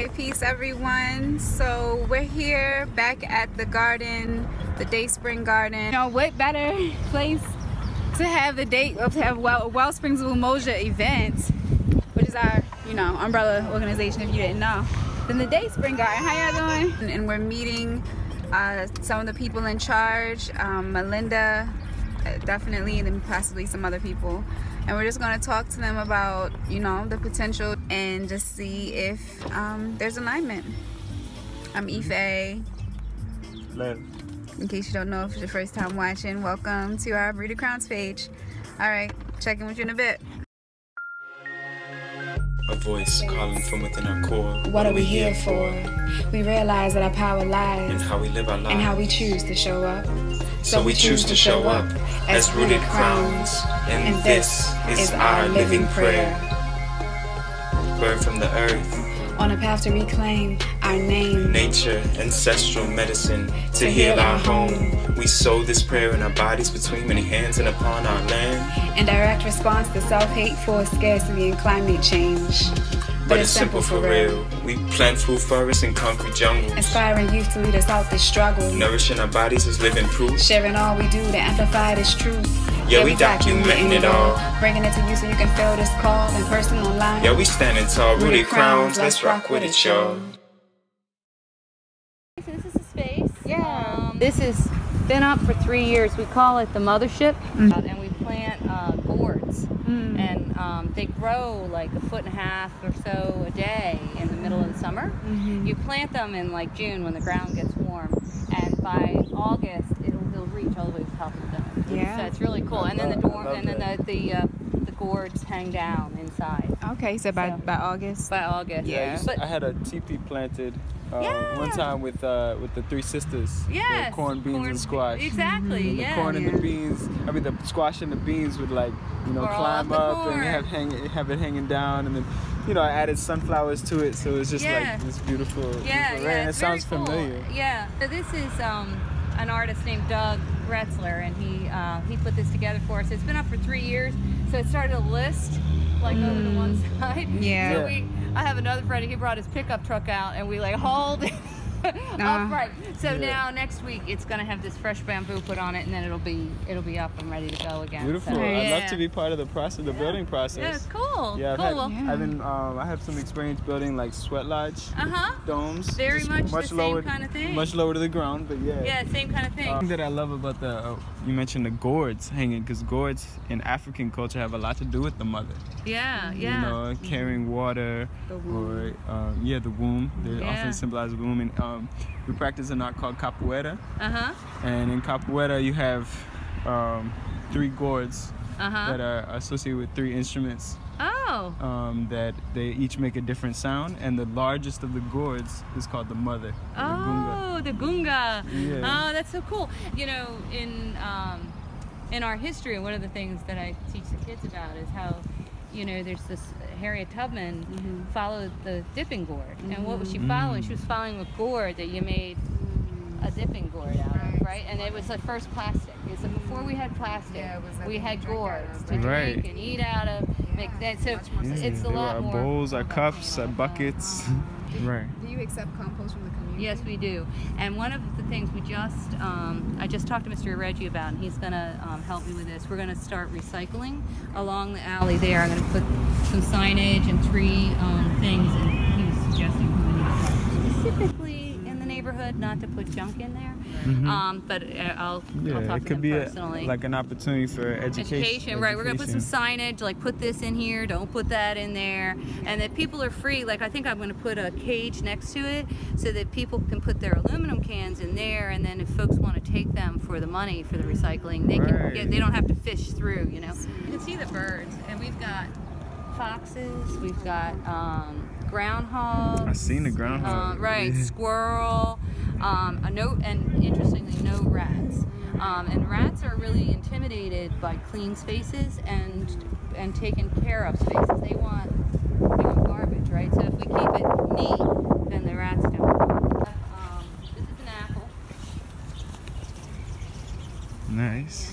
Alright, peace everyone. So we're here back at the garden, the Day Spring Garden. You know, what better place to have Wellsprings of Umoja event, which is our, umbrella organization if you didn't know, than the Day Spring Garden. How y'all doing? And we're meeting some of the people in charge, Melinda, definitely, and then possibly some other people. And we're just going to talk to them about, the potential and just see if there's alignment. I'm Ife. Liv. In case you don't know, if it's your first time watching, welcome to our Breeded Crowns page. All right, check in with you in a bit. A voice calling from within our core. What are we here for? We realize that our power lies in how we live our lives and how we choose to show up. So we choose to show up as rooted crowns, and this is our living prayer. Birth from the earth, on a path to reclaim our name, nature, ancestral medicine to heal our home. We sow this prayer in our bodies between many hands and upon our land. In direct response to self-hate, forced scarcity, and climate change. But it's simple for real. We plant food forests and concrete jungles, inspiring youth to lead us out this struggle, nourishing our bodies as living proof, sharing all we do to amplify this truth. Yeah, we documenting it all, bringing it to you so you can feel this call in person, online. Yeah, we standing tall, rooted crowns. Let's rock with it, y'all. So this is a space. Yeah. This has been up for 3 years. We call it the mothership, and we plant gourds. And they grow like 1.5 feet or so a day in the middle of the summer. You plant them in like June when the ground gets warm, and by August it'll reach all the way to the top of the dome. Yeah. So it's really cool. And then the gourds hang down inside. Okay, so by August. By August. Yeah. I had a teepee planted one time with the three sisters. Yes. Corn, beans, and squash. Exactly. And the corn and the beans. I mean, the squash and the beans would climb up and have it hanging down, and then I added sunflowers to it, so it's just like this beautiful. And it sounds familiar. Yeah. So this is an artist named Doug Retzler, and he put this together for us. It's been up for 3 years, so it started a list like over to one side. Yeah. So I have another friend. He brought his pickup truck out, and we hauled it upright. So now next week it's gonna have this fresh bamboo put on it, and then it'll be up and ready to go again. Beautiful. So, I'd love to be part of the process, the building process. Yeah, cool. Yeah, cool. I have some experience building like sweat lodge domes. Very much the lower, same kind of thing. Much lower to the ground, but yeah. Yeah, same kind of thing. The thing that I love about you mentioned the gourds hanging, because gourds in African culture have a lot to do with the mother. Yeah, yeah. Carrying water, the womb. The womb. They often symbolize the womb. And we practice an art called capoeira. And in capoeira, you have 3 gourds that are associated with 3 instruments. That they each make a different sound, and the largest of the gourds is called the mother. The gunga. Yeah. Oh, that's so cool. In our history, one of the things that I teach the kids about is how, there's this Harriet Tubman followed the dipping gourd, and what was she following? She was following a gourd that you made a dipping gourd out of, right? And it was the first plastic. So before we had plastic, we had gourds to drink and eat out of. Make that, so it's a lot more. Our bowls, our cups, our buckets. Right. Do you accept compost from the community? Yes, we do. And one of the things I just talked to Mr. Reggie about, and he's going to help me with this. We're going to start recycling along the alley there. I'm going to put some signage and 3 things, and he was suggesting specifically in the neighborhood not to put junk in there. But I'll talk to them personally. Like an opportunity for education. Right. We're going to put some signage, like put this in here, don't put that in there, and that people are free. Like I think I'm going to put a cage next to it so that people can put their aluminum cans in there, and then if folks want to take them for the money for the recycling, they can they don't have to fish through, You can see the birds, and we've got foxes, we've got groundhogs. I've seen the groundhog. Squirrel. And interestingly, no rats. And rats are really intimidated by clean spaces and taken care of spaces. They want garbage, right? So if we keep it neat, then the rats don't. This is an apple. Nice.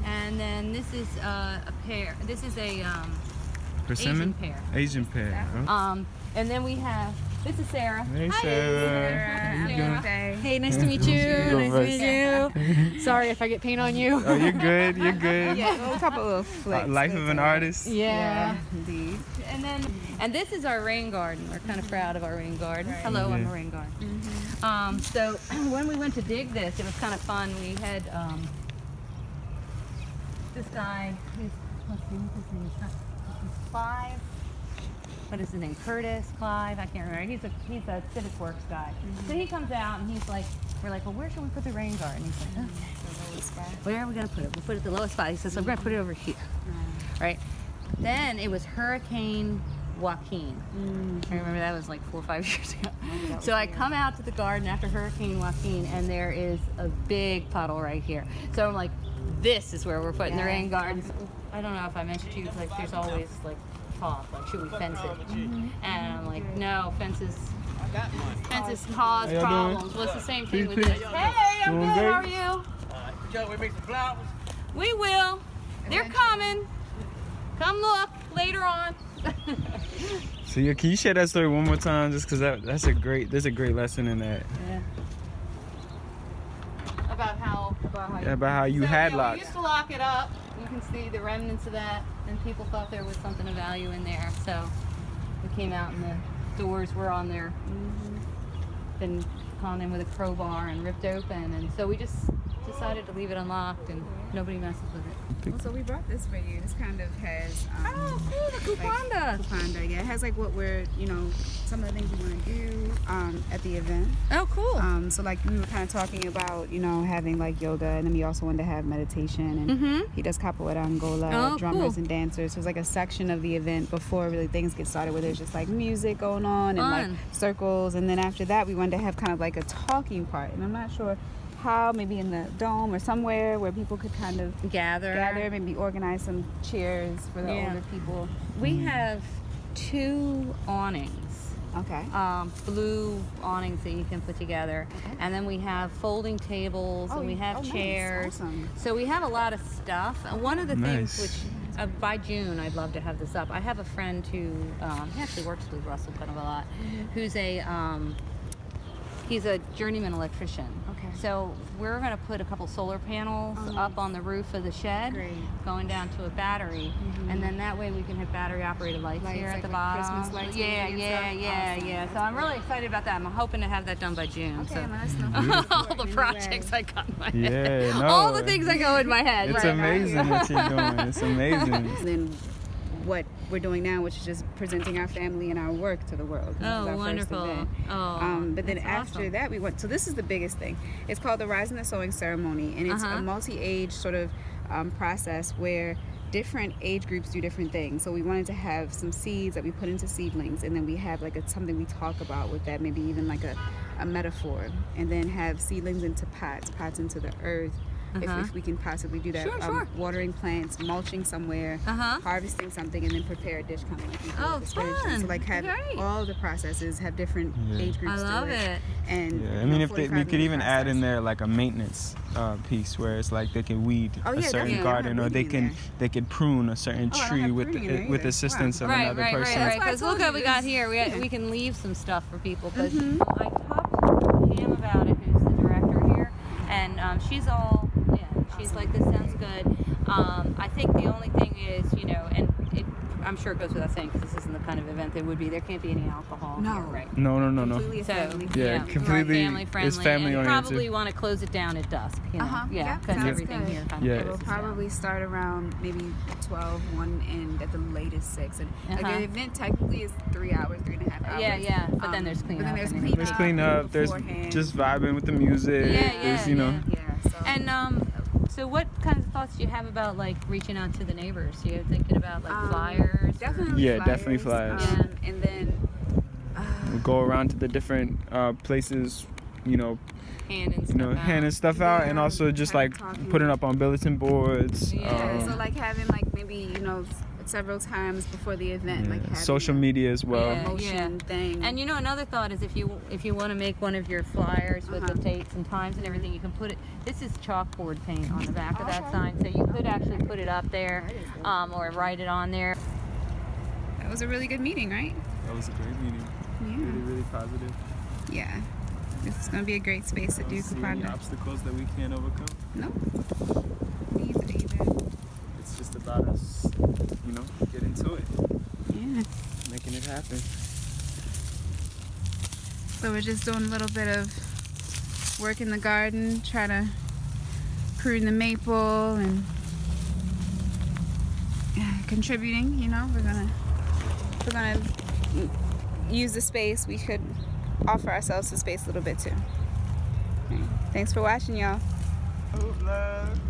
And then this is a pear. This is a persimmon? Asian pear. Asian pear. And then we have, this is Sarah. Hey, Hi, Sarah. Sarah. Hey, nice to meet you. Nice to meet you. Sorry if I get paint on you. Oh, you're good. You're good. Yeah, a couple of flicks. Life of an artist. Yeah. Indeed. And this is our rain garden. We're kind of proud of our rain garden. Right. Hello, I'm a rain garden. So when we went to dig this, it was kind of fun. We had this guy, let's see, what's his name? Clive. What is his name? Curtis, Clive, I can't remember. He's a civic works guy. So he comes out and he's like, we're like, well, where should we put the rain garden? He's like, okay. The lowest spot. Where are we going to put it? We'll put it at the lowest spot. He says, we're going to put it over here. Right? Then it was Hurricane Joaquin. I remember that was like 4 or 5 years ago. So I come out to the garden after Hurricane Joaquin and there is a big puddle right here. So I'm like, this is where we're putting the rain gardens. I don't know if I mentioned to you, like there's always like talk, like should we fence it? And I'm like, no, fences cause problems. Well, it's the same thing with this. Hey, I'm good, how are you? Shall we make some flowers? We will. They're coming. Come look later on. So yeah, can you share that story one more time, just because there's a great lesson in that. Yeah. About how you had We locks. used to lock it up. You can see the remnants of that, and people thought there was something of value in there. So we came out and the doors were on there, been gone in with a crowbar and ripped open, and so we just decided to leave it unlocked and nobody messes with it. Well, so we brought this for you. This kind of has Oh, cool, the Kupanda. Kupanda, yeah. It has like what we're, some of the things we want to do at the event. Oh, cool. So like we were kind of talking about, having like yoga, and then we also wanted to have meditation, and he does capoeira Angola, drummers and dancers. So it's like a section of the event before really things get started where there's just like music going on and like circles, and then after that we wanted to have kind of like a talking part, and I'm not sure how, maybe in the dome or somewhere where people could kind of gather, maybe organize some chairs for the older people. We have 2 awnings. Okay. Blue awnings that you can put together, and then we have folding tables, and we have chairs. Nice. Awesome. So we have a lot of stuff. And one of the things which by June I'd love to have this up. I have a friend who he actually works with Russell kind of a lot, who's he's a journeyman electrician. Okay. So we're going to put a couple solar panels up on the roof of the shed, going down to a battery, and then that way we can have battery operated lights here at the bottom. Christmas lights. Yeah. So I'm really excited about that. I'm hoping to have that done by June. Okay, so. let us know. All the projects I got in my head. Yeah, no. All the things that go in my head. It's amazing what you're doing. It's amazing. And then what we're doing now, which is just presenting our family and our work to the world. This is our wonderful. First event. But then after that we went, so this is the biggest thing. It's called the Rise and the Sowing Ceremony, and it's a multi-age sort of process where different age groups do different things. So we wanted to have some seeds that we put into seedlings, and then we have like something we talk about with that, maybe even like a metaphor, and then have seedlings into pots into the earth. If we can possibly do that. Sure. Watering plants, mulching somewhere, harvesting something, and then prepare a dish kind of like you do with spinach. Fun. So like have all the processes have different age groups I love to it. it. And I mean, if we could even add in there like a maintenance piece where it's like they can weed a certain garden, or they can prune a certain tree with assistance of another person. Right. Because look what we got here. We can leave some stuff for people. But I talked to Pam about it, who's the director here, and she's all. She's like, this sounds good. I think the only thing is, and I'm sure it goes without saying, because this isn't the kind of event that would be, there can't be any alcohol here, right? No. Completely Completely family friendly. It's family and oriented. Probably want to close it down at dusk, because everything here kind of It will probably start around maybe 12, 1, and at the latest 6. And like the event technically is 3 hours, 3.5 hours. Yeah. But then there's cleanup. There's cleanup. There's just vibing with the music. And so what kind of thoughts do you have about like reaching out to the neighbors? You're thinking about like flyers? Definitely flyers. And then we'll go around to the different places, handing stuff out, and also just like putting up on bulletin boards. So like having like maybe several times before the event, like having social media as well. Thing. And another thought is if you want to make one of your flyers with the dates and times and everything, you can put it. This is chalkboard paint on the back of that sign, so you could actually put it up there, or write it on there. That was a really good meeting, right? That was a great meeting. Yeah. Really, really positive. Yeah. This is going to be a great space to do Kupanda. Any obstacles that we can't overcome? Nope. Either. It's just about us, you know, getting to it. Yeah. Making it happen. So we're just doing a little bit of work in the garden, trying to prune the maple and contributing, you know. We're gonna use the space. We could offer ourselves the space a little bit too. Okay. Thanks for watching, y'all. Hope, love.